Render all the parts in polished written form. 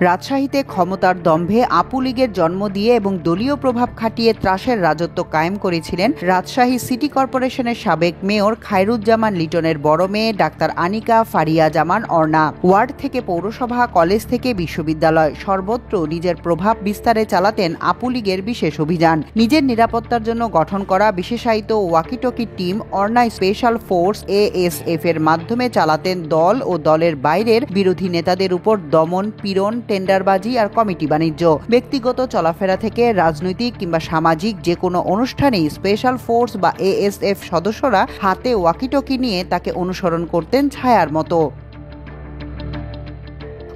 রাজশাহীতে ক্ষমতার দম্ভে আপু লীগের জন্ম দিয়ে এবং দলীয় প্রভাব খাটিয়ে ত্রাসের রাজত্ব কায়েম করেছিলেন রাজশাহী সিটি কর্পোরেশনের সাবেক মেয়র খায়রুজ্জামান লিটনের বড় মেয়ে ডাক্তার আনিকা ফারিয়া জামান অর্ণা। ওয়ার্ড থেকে পৌরসভা, কলেজ থেকে বিশ্ববিদ্যালয় সর্বত্র নিজের প্রভাব বিস্তারে চালাতেন আপু লীগের বিশেষ অভিযান। নিজের নিরাপত্তার জন্য গঠন করা বিশেষায়িত walkie talkie team Arna special force ASF এর মাধ্যমে চালাতেন দল ও দলের বাইরের বিরোধী নেতাদের উপর দমন, পীড়ন, টেন্ডারবাজি আর কমিটি বাণিজ্য। ব্যক্তিগত চলাফেরা থেকে রাজনৈতিক কিংবা সামাজিক যে কোনো অনুষ্ঠানেই স্পেশাল ফোর্স বা ASF সদস্যরা হাতে ওয়াকিটকি নিয়ে তাকে অনুসরণ করতেন ছায়ার মতো।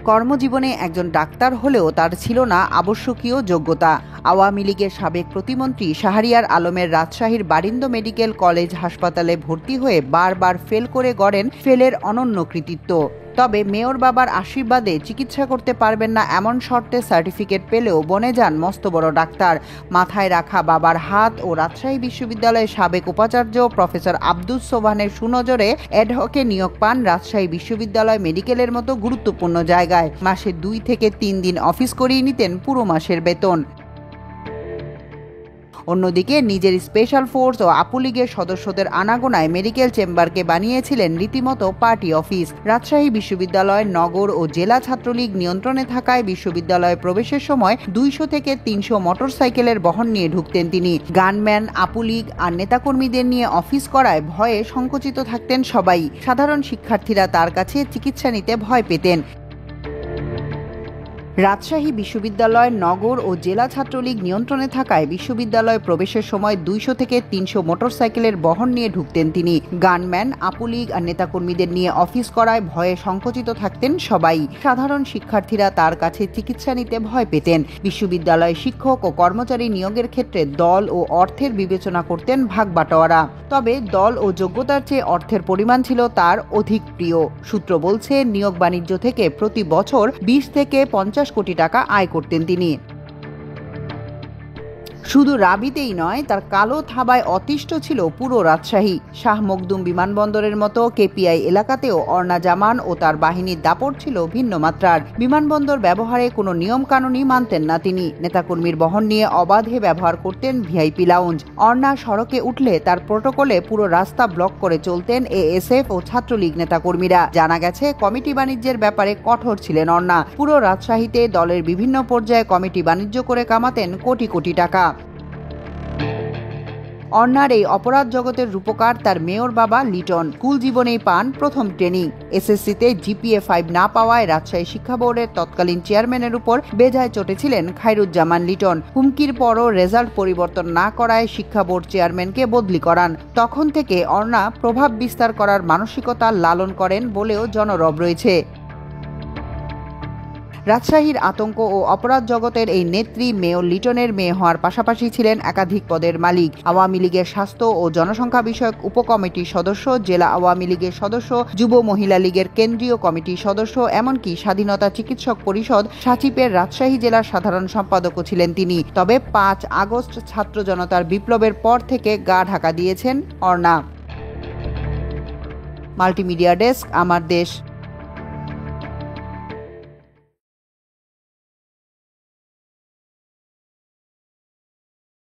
কর্মজীবনে একজন ডাক্তার হলেও তার ছিল না আবশ্যকীয় যোগ্যতা। আওয়ামী লীগের সাবেক প্রতিমন্ত্রী শাহরিয়ার আলমের রাজশাহীর বারিন্দ মেডিকেল কলেজ হাসপাতালে ভর্তি হয়ে বারবার ফেল করে গড়েন ফেলের অনন্য কৃতিত্ব। তবে মেয়র বাবার আশীর্বাদে চিকিৎসা করতে পারবেন না এমন শর্তে সার্টিফিকেট পেলেও বনে যান মস্ত বড় ডাক্তার। মাথায় রাখা বাবার হাত ও রাজশাহী বিশ্ববিদ্যালয়ের সাবেক উপাচার্য প্রফেসর আব্দুস সোবহানের সুনজরে অ্যাডহকে নিয়োগ পান রাজশাহী বিশ্ববিদ্যালয় মেডিকেলের মতো গুরুত্বপূর্ণ জায়গায়। মাসে 2 থেকে 3 দিন অফিস করিয়ে নিতেন পুরো মাসের বেতন। অন্যদিকে নিজের স্পেশাল ফোর্স ও আপু লীগের সদস্যদের আনাগোনায় মেডিকেল চেম্বারকে বানিয়েছিলেন রীতিমতো পার্টি অফিস। রাজশাহী বিশ্ববিদ্যালয় নগর ও জেলা ছাত্রলীগ নিয়ন্ত্রণে থাকায় বিশ্ববিদ্যালয়ে প্রবেশের সময় 200 থেকে 300 মোটরসাইকেলের বহন নিয়ে ঢুকতেন তিনি। গানম্যান, আপু লীগ আর নেতাকর্মীদের নিয়ে অফিস করায় ভয়ে সংকুচিত থাকতেন সবাই। সাধারণ শিক্ষার্থীরা তার কাছে চিকিৎসা নিতে ভয় পেতেন। রাজশাহী বিশ্ববিদ্যালয় নগর ও জেলা ছাত্রলীগ নিয়ন্ত্রণে থাকায় বিশ্ববিদ্যালয়ে প্রবেশের সময় 200 থেকে 300 মোটরসাইকেলের বহন নিয়ে ঢুকতেন তিনি। গানম্যান, আপু লীগ আর নেতাকর্মীদের নিয়ে অফিস করায় ভয়ে সংকুচিত থাকতেন সবাই। সাধারণ শিক্ষার্থীরা তার কাছে চিকিৎসা নিতে ভয় পেতেন। বিশ্ববিদ্যালয়ে শিক্ষক ও কর্মচারী নিয়োগের ক্ষেত্রে দল ও অর্থের বিবেচনা করতেন ভাগ বাটোয়ারা। তবে দল ও যোগ্যতার চেয়ে অর্থের পরিমাণ ছিল তার অধিক প্রিয়। সূত্র বলছে, নিয়োগ বাণিজ্য থেকে প্রতি বছর 20 থেকে 50 কোটি টাকা আয় করতেন তিনি। শুধু রাবিতেই নয়, তার কালো থাবায় অতিষ্ঠ ছিল পুরো রাজশাহী। শাহ মখদুম বিমানবন্দরের মতো KPI এলাকাতেও অর্ণা জামান ও তার বাহিনীর দাপট ছিল ভিন্ন মাত্রার। বিমানবন্দর ব্যবহারে কোনো নিয়ম কানুনই মানতেন না তিনি। নেতাকর্মীর বহন নিয়ে অবাধে ব্যবহার করতেন VIP লাউঞ্জ। অর্ণা সড়কে উঠলে তার প্রটোকলে পুরো রাস্তা ব্লক করে চলতেন ASF ও ছাত্রলীগ নেতাকর্মীরা। জানা গেছে, কমিটি বাণিজ্যের ব্যাপারে কঠোর ছিলেন অর্ণা। পুরো রাজশাহীতে দলের বিভিন্ন পর্যায়ে কমিটি বাণিজ্য করে কামাতেন কোটি কোটি টাকা। অর্ণার এই অপরাধ জগতের রূপকার তার মেয়র বাবা লিটন। স্কুল জীবনেই পান প্রথম ট্রেনিং। SSCতে GPA 5 না পাওয়ায় রাজশাহী শিক্ষা বোর্ডের তৎকালীন চেয়ারম্যানের উপর বেজায় চটেছিলেন খায়রুজ্জামান লিটন। হুমকির পরও রেজাল্ট পরিবর্তন না করায় শিক্ষা বোর্ড চেয়ারম্যানকে বদলি করান। তখন থেকে অর্ণা প্রভাব বিস্তার করার মানসিকতা লালন করেন বলেও জনরব রয়েছে। রাজশাহীর আতঙ্ক ও অপরাধ জগতের এই নেত্রী মেয়র লিটনের মেয়ে হওয়ার পাশাপাশি ছিলেন একাধিক পদের মালিক। আওয়ামী লীগের স্বাস্থ্য ও জনসংখ্যা বিষয়ক উপকমিটির সদস্য, জেলা আওয়ামী লীগের সদস্য, যুব মহিলা লীগের কেন্দ্রীয় কমিটির সদস্য, এমনকি স্বাধীনতা চিকিৎসক পরিষদ সাচিপের রাজশাহী জেলার সাধারণ সম্পাদকও ছিলেন তিনি। তবে 5 আগস্ট ছাত্র জনতার বিপ্লবের পর থেকে গা ঢাকা দিয়েছেন অর্ণা। মাল্টিমিডিয়া ডেস্ক, আমার দেশ।